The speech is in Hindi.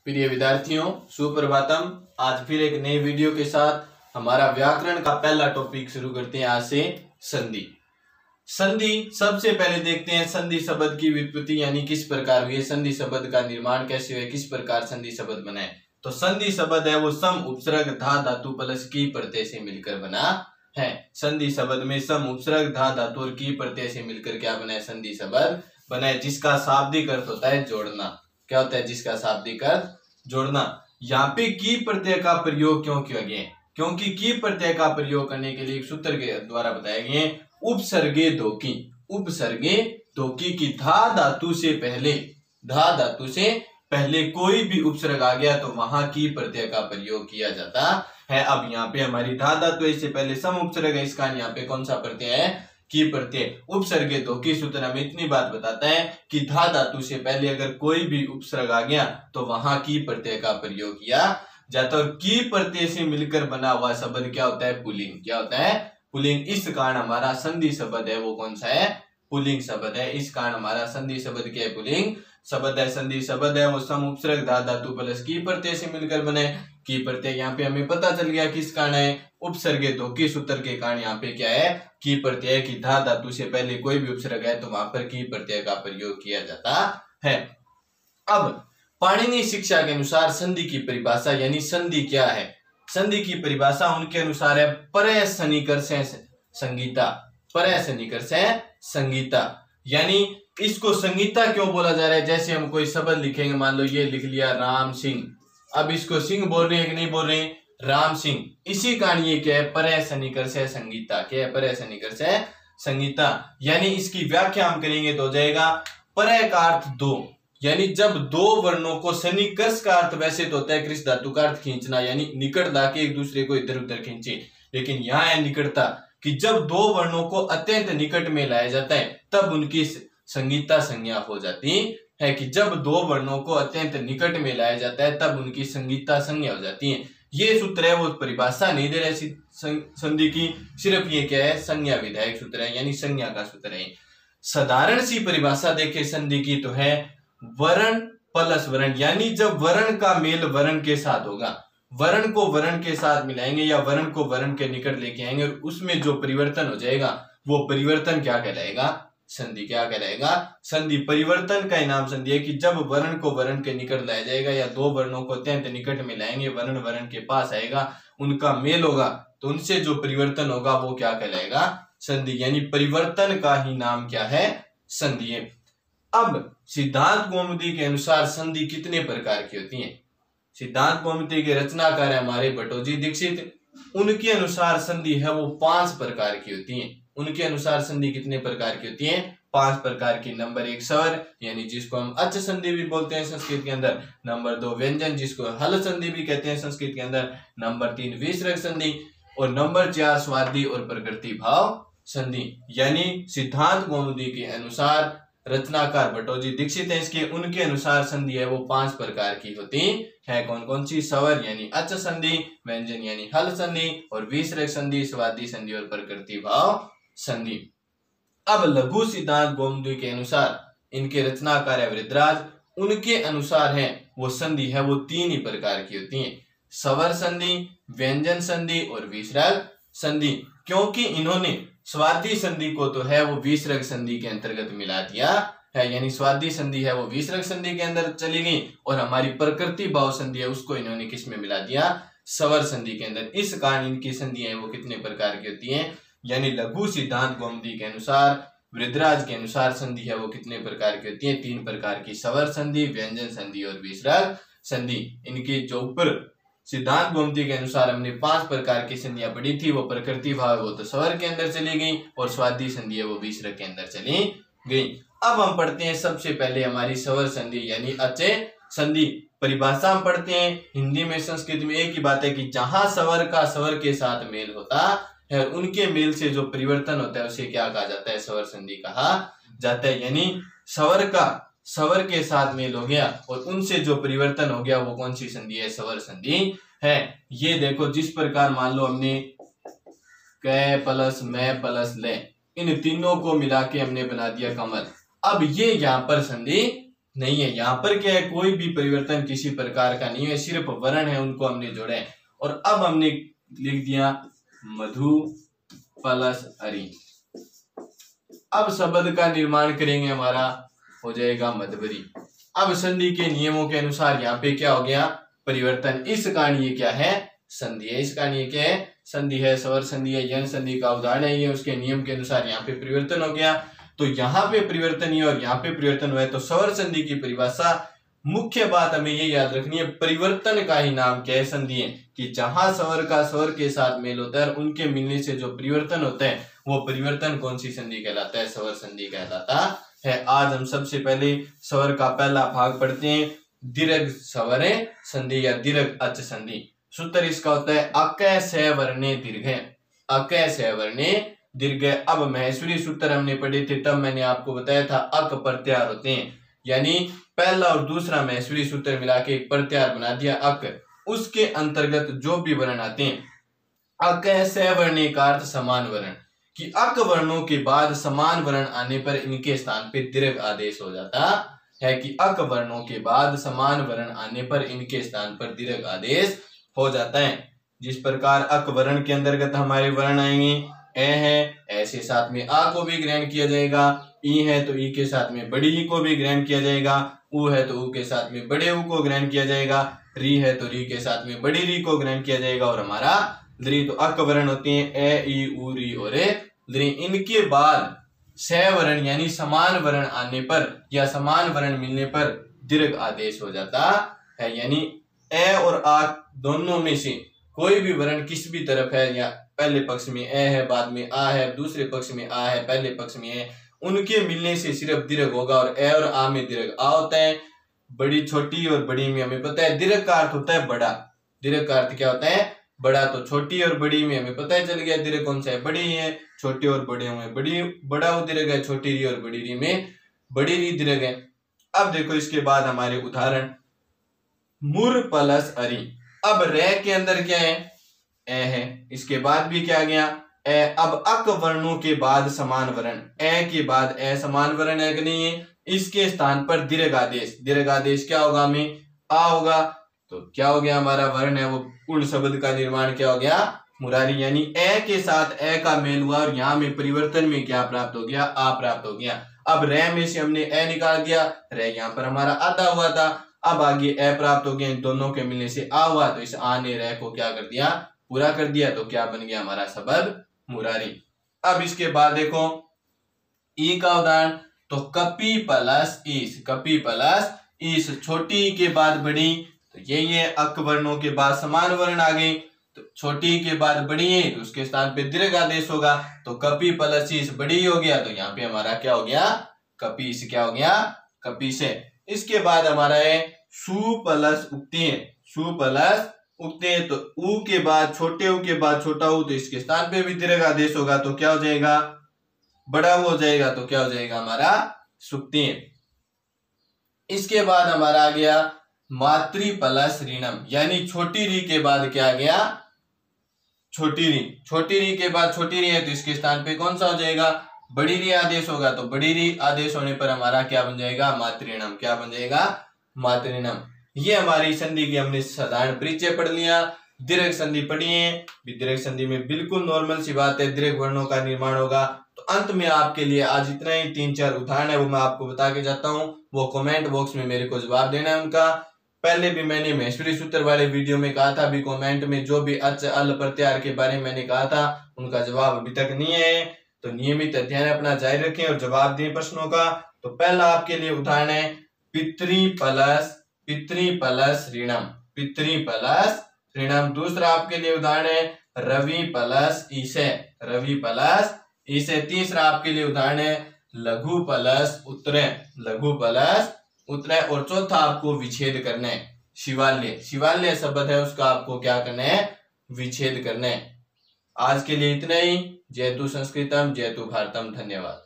प्रिय विद्यार्थियों, सुप्रभातम। आज फिर एक नई वीडियो के साथ हमारा व्याकरण का पहला टॉपिक शुरू करते हैं। आज से संधि। संधि सबसे पहले देखते हैं संधि शब्द की व्युत्पत्ति यानी किस प्रकार हुई है, संधि शब्द का निर्माण कैसे हुआ, किस प्रकार संधि शब्द बना है। तो संधि शब्द है वो सम उपसर्ग धा धातु प्लस की प्रत्यय से मिलकर बना है। संधि शब्द में सम उपसर्ग धा धातु और की प्रत्यय से मिलकर क्या बना है, संधि शब्द बना है, जिसका शाब्दिक अर्थ होता है जोड़ना। क्या होता है, जिसका शाब्दिक अर्थ जोड़ना। यहाँ पे की प्रत्यय का प्रयोग क्यों किया गया है, क्योंकि की प्रत्यय का प्रयोग करने के लिए एक सूत्र के द्वारा बताया गया है, उपसर्गे धोकी। उपसर्गे धोकी की धा धातु से पहले कोई भी उपसर्ग आ गया तो वहां की प्रत्यय का प्रयोग किया जाता है। अब यहाँ पे हमारी धा धातु इससे पहले सम उपसर्ग है, इसका यहाँ पे कौन सा प्रत्यय है, की प्रत्यय। उपसर्गे धोकी सूत्र हमें इतनी बात बताता है कि धा धातु से पहले अगर कोई भी उपसर्ग आ गया तो वहां की प्रत्यय का प्रयोग किया जाता है। और की प्रत्यय से मिलकर बना हुआ शब्द क्या होता है, पुल्लिंग। क्या होता है, पुल्लिंग। इस कारण हमारा संधि शब्द है वो कौन सा है, पुल्लिंग शब्द है। इस कारण हमारा संधि शब्द क्या है, पुल्लिंग शब्द है। संधि शब्द है वो सम उपसर्ग धा धातु प्लस की प्रत्यय से मिलकर बने। की प्रत्यय यहाँ पे हमें पता चल गया किस कारण है, उपसर्गे धोकी सूत्र के कारण यहाँ पे क्या है, की प्रत्यय की धा धातु से पहले कोई भी उपसर्ग है तो वहां पर की प्रत्यय का प्रयोग किया जाता है। अब पाणिनि शिक्षा के अनुसार संधि की परिभाषा यानी संधि क्या है, संधि की परिभाषा उनके अनुसार है परः सन्निकर्ष संगीता। परः सन्निकर्ष संगीता यानी इसको संगीता क्यों बोला जा रहा है। जैसे हम कोई शब्द लिखेंगे, मान लो ये लिख लिया राम सिंह, अब इसको सिंह बोल रहे हैं कि नहीं बोल रहे हैं, राम सिंह। इसी कारण ये क्या है, परः सन्निकर्ष संगीता। क्या है, परः सन्निकर्ष संगीता। यानी इसकी व्याख्या हम करेंगे तो हो जाएगा परः का अर्थ दो, यानी जब दो वर्णों को, सन्निकर्ष का अर्थ वैसे तो होता है कृष धातु का अर्थ खींचना, यानी निकट लाके एक दूसरे को इधर उधर खींचे, लेकिन यहाँ है निकटता कि जब दो वर्णों को अत्यंत निकट में लाया जाता है तब उनकी संगीता संज्ञा हो जाती है। कि जब दो वर्णों को अत्यंत निकट में लाया जाता है तब उनकी संगीता संज्ञा हो जाती है। ये सूत्र है वो परिभाषा नहीं दे रहे संधि की, सिर्फ ये क्या है, संज्ञा विधायक सूत्र है, यानी संज्ञा का सूत्र है। साधारण सी परिभाषा देखे संधि की तो है वर्ण प्लस वर्ण, यानी जब वर्ण का मेल वर्ण के साथ होगा, वर्ण को वर्ण के साथ मिलाएंगे या वर्ण को वर्ण के निकट लेके आएंगे और उसमें जो परिवर्तन हो जाएगा वो परिवर्तन क्या कहलाएगा, संधि। क्या कहलाएगा, संधि। परिवर्तन का ही नाम संधि है कि जब वर्ण को वर्ण के निकट लाया जाएगा या दो वर्णों को अत्यंत निकट में लाएंगे, वर्ण वर्ण के पास आएगा, उनका मेल होगा तो उनसे जो परिवर्तन होगा वो क्या कहलाएगा, संधि। यानी परिवर्तन का ही नाम क्या है, संधि है। अब सिद्धांत कौमुदी के अनुसार संधि कितने प्रकार की होती है। सिद्धांत कौमुदी के रचनाकार है हमारे भट्टोजी दीक्षित, उनके अनुसार संधि है वो 5 प्रकार की होती है। उनके अनुसार संधि कितने प्रकार की होती है, 5 प्रकार की। नंबर 1 स्वर यानी जिसको हम अच संधि भी बोलते हैं संस्कृत के अंदर। नंबर 2 व्यंजन जिसको हल संधि भी कहते हैं संस्कृत के अंदर। नंबर 3 विसर्ग संधि और नंबर 4 स्वादि और प्रकृति भाव संधि। यानी सिद्धांत कौमुदी के अनुसार रचनाकार भट्टोजी दीक्षित है, इसके उनके अनुसार संधि है वो 5 प्रकार की होती है। कौन कौन सी, स्वर यानी अच संधि, व्यंजन यानी हल संधि और विसर्ग संधि, स्वादि संधि और प्रकृति भाव संधि। अब लघु सिद्धांत कौमुदी के अनुसार इनके रचनाकार है वृद्धराज, उनके अनुसार है वो संधि है वो 3 ही प्रकार की होती है, स्वर संधि, व्यंजन संधि और विसर्ग संधि। क्योंकि इन्होंने स्वादि संधि को तो है वो विसर्ग संधि के अंतर्गत मिला दिया है, यानी स्वादि संधि है वो विसर्ग संधि के अंदर चली गई और हमारी प्रकृति भाव संधि है उसको इन्होंने किस में मिला दिया, स्वर संधि के अंदर। इस कारण इनकी संधियां वो कितने प्रकार की होती हैं, यानी लघु सिद्धांत कौमुदी के अनुसार, वृद्धराज के अनुसार संधि है वो कितने प्रकार की होती है, 3 प्रकार की, स्वर संधि, व्यंजन संधि और विसर्ग संधि। इनकी जो ऊपर सिद्धांत कौमुदी के अनुसार हमने 5 प्रकार की संधियां पढ़ी थी, वो प्रकृति भाव वो तो स्वर के अंदर चली गई और स्वादि संधि है वो विसर्ग के अंदर चली गई। अब हम पढ़ते हैं सबसे पहले हमारी स्वर संधि यानी अचे संधि। परिभाषा हम पढ़ते हैं हिंदी में, संस्कृत में एक ही बात है कि जहां स्वर का स्वर के साथ मेल होता है, उनके मेल से जो परिवर्तन होता है उसे क्या कहा जाता है, स्वर संधि कहा जाता है। यानी स्वर का स्वर के साथ मेल हो गया और उनसे जो परिवर्तन हो गया वो कौन सी संधि है, स्वर संधि है। ये देखो जिस प्रकार मान लो हमने क प्लस मैं प्लस ले, इन तीनों को मिला के हमने बना दिया कमल। अब ये यहाँ पर संधि नहीं है। यहाँ पर क्या है, कोई भी परिवर्तन किसी प्रकार का नहीं है, सिर्फ वर्ण है उनको हमने जोड़ा है। और अब हमने लिख दिया मधु प्लस हरि। अब शब्द का निर्माण करेंगे, हमारा हो जाएगा मधुवरी। अब संधि के नियमों के अनुसार यहाँ पे क्या हो गया, परिवर्तन। इस कारण ये क्या है, संधि है। इस कारण ये क्या है, संधि है, स्वर संधि है, यन संधि का उदाहरण है ये। उसके नियम के अनुसार यहाँ पे परिवर्तन हो गया। तो यहाँ पे परिवर्तन ही और यहाँ पे परिवर्तन हुआ है। तो स्वर संधि की परिभाषा, मुख्य बात हमें ये याद रखनी है, परिवर्तन का ही नाम क्या है, संधि है। कि जहां स्वर का स्वर के साथ मेल होता है, उनके मिलने से जो परिवर्तन होता है, वो परिवर्तन कौन सी संधि कहलाता है, स्वर संधि कहलाता है। आज हम सबसे पहले स्वर का पहला भाग पढ़ते हैं, दीर्घ स्वर संधि या दीर्घ अच संधि। सूत्र इसका होता है अक से वर्णे दीर्घ, अक से वर्णे दीर्घ। अब महेश्वरी सूत्र हमने पढ़े थे, तब मैंने आपको बताया था अक प्रत्याहार होते हैं, यानी पहला और दूसरा महेश्वरी सूत्र मिला के एक प्रत्याहार बना दिया अक। उसके अंतर्गत जो भी वर्ण आते हैं, अक से वर्णे का अर्थ समान वर्ण, कि अक वर्णों के बाद समान वर्ण आने पर इनके स्थान पे दीर्घ आदेश हो जाता है। कि अक वर्णों के बाद समान वर्ण आने पर इनके स्थान पर दीर्घ आदेश हो जाता है। जिस प्रकार अक वर्ण के अंतर्गत हमारे वर्ण आएंगे, ए है, ऐसे साथ में आ को भी ग्रहण किया जाएगा, ई है तो ई के साथ में बड़ी ई को भी ग्रहण किया जाएगा, उ है तो उ के साथ में बड़े उ को ग्रहण किया जाएगा, री है तो री के साथ में बड़ी री को ग्रहण किया जाएगा, और हमारा द्री। तो अक वर्ण होते हैं ए, ई, उ, री और द्री। इनके बाद सह वर्ण यानी समान वर्ण आने पर या समान वर्ण मिलने पर दीर्घ आदेश हो जाता है। यानी ए और आ दोनों में से कोई भी वर्ण किस भी तरफ है, या पहले पक्ष में ए है, बाद में आ है, दूसरे पक्ष में आ है, पहले पक्ष में है, उनके मिलने से सिर्फ दीर्घ होगा। और ए और आ में दीर्घ आ होता है, बड़ी छोटी और बड़ी में हमें पता है दीर्घ का अर्थ होता है बड़ा। दीर्घ का अर्थ क्या होता है, बड़ा। तो छोटी और बड़ी में हमें पता है चल गया दीर्घ कौन सा है, बड़ी है। छोटे और बड़े में बड़ी, बड़ा वो दीर्घ है, छोटी री और बड़ी री में बड़ी री दीर्घ है। अब देखो इसके बाद हमारे उदाहरण, मुर प्लस अरि। अब रे के अंदर क्या है, ए है, इसके बाद भी क्या आ गया, ए। अब अक वर्णों के बाद समान वर्ण, ए के बाद ए समान वर्ण है कि नहीं है, इसके स्थान पर दीर्घ आदेश। दीर्घ आदेश क्या होगा, हमें आ होगा। तो क्या हो गया, हमारा वर्ण है वो पूर्ण शब्द का निर्माण क्या हो गया, मुरारी। यानी ए के साथ ए का मेल हुआ और यहाँ में परिवर्तन में क्या प्राप्त हो गया, आ प्राप्त हो गया। अब रे में से हमने ए निकाल दिया, रे यहाँ पर हमारा आधा हुआ था, अब आगे ए प्राप्त हो गया, इन दोनों के मिलने से आ हुआ। तो इस आ ने रे को क्या कर दिया, पूरा कर दिया। तो क्या बन गया हमारा शब्द मुरारी। अब इसके बाद देखो ई का उदाहरण, तो कपि प्लस ईस, कपि प्लस ईस। छोटी के बाद बड़ी, तो यही है अक वर्णों के बाद समान वर्ण आ गए, तो छोटी के बाद बड़ी है तो उसके स्थान पे दीर्घ आदेश होगा। तो कपि प्लस ईस बड़ी हो गया, तो यहाँ पे हमारा क्या हो गया, कपीस। क्या हो गया, कपीस है। इसके बाद हमारा है सु प्लस उक्ति, सु प्लस उक्ति। तो उ के बाद छोटे उ के बाद छोटा उ, तो इसके स्थान पे भी दीर्घ आदेश होगा। तो क्या हो जाएगा, बड़ा हो जाएगा। तो क्या हो जाएगा हमारा सुक्ति। इसके बाद हमारा आ गया मातृ प्लस ऋणम, यानी छोटी री के बाद क्या आ गया, छोटी री। छोटी री के बाद छोटी री है तो इसके स्थान पे कौन सा हो जाएगा, बड़ी री आदेश होगा। तो बड़ी री आदेश होने पर हमारा क्या बन जाएगा, मातृणम। क्या बन जाएगा, मातृणम। ये हमारी संधि की हमने साधारण परिचय पढ़ लिया। दीर्घ संधि पढ़ी है, दीर्घ संधि में बिल्कुल नॉर्मल सी बात है, दीर्घ वर्णों का निर्माण होगा। तो अंत में आपके लिए आज इतना ही, 3-4 उदाहरण है वो मैं आपको बता के जाता हूँ, वो कमेंट बॉक्स में मेरे को जवाब देना है उनका। पहले भी मैंने महेश्वरी सूत्र वाले वीडियो में कहा था, अभी कमेंट में जो भी अच अल प्रत्याहार के बारे में मैंने कहा था उनका जवाब अभी तक नहीं है। तो नियमित अध्ययन अपना जारी रखें और जवाब दें प्रश्नों का। तो पहला आपके लिए उदाहरण है पितृ प्लस ऋणम, पितृ प्लस ऋणम। दूसरा आपके लिए उदाहरण है रवि प्लस ईसे, रवि प्लस ईसे। तीसरा आपके लिए उदाहरण है लघु प्लस उत्तरे, लघु प्लस उत्तरे। और चौथा आपको विच्छेद करना है, शिवाल्य, शिवाल्य शब्द है उसका आपको क्या करना है, विच्छेद करना है। आज के लिए इतना ही। जयतु संस्कृतम जयतु भारतम। धन्यवाद।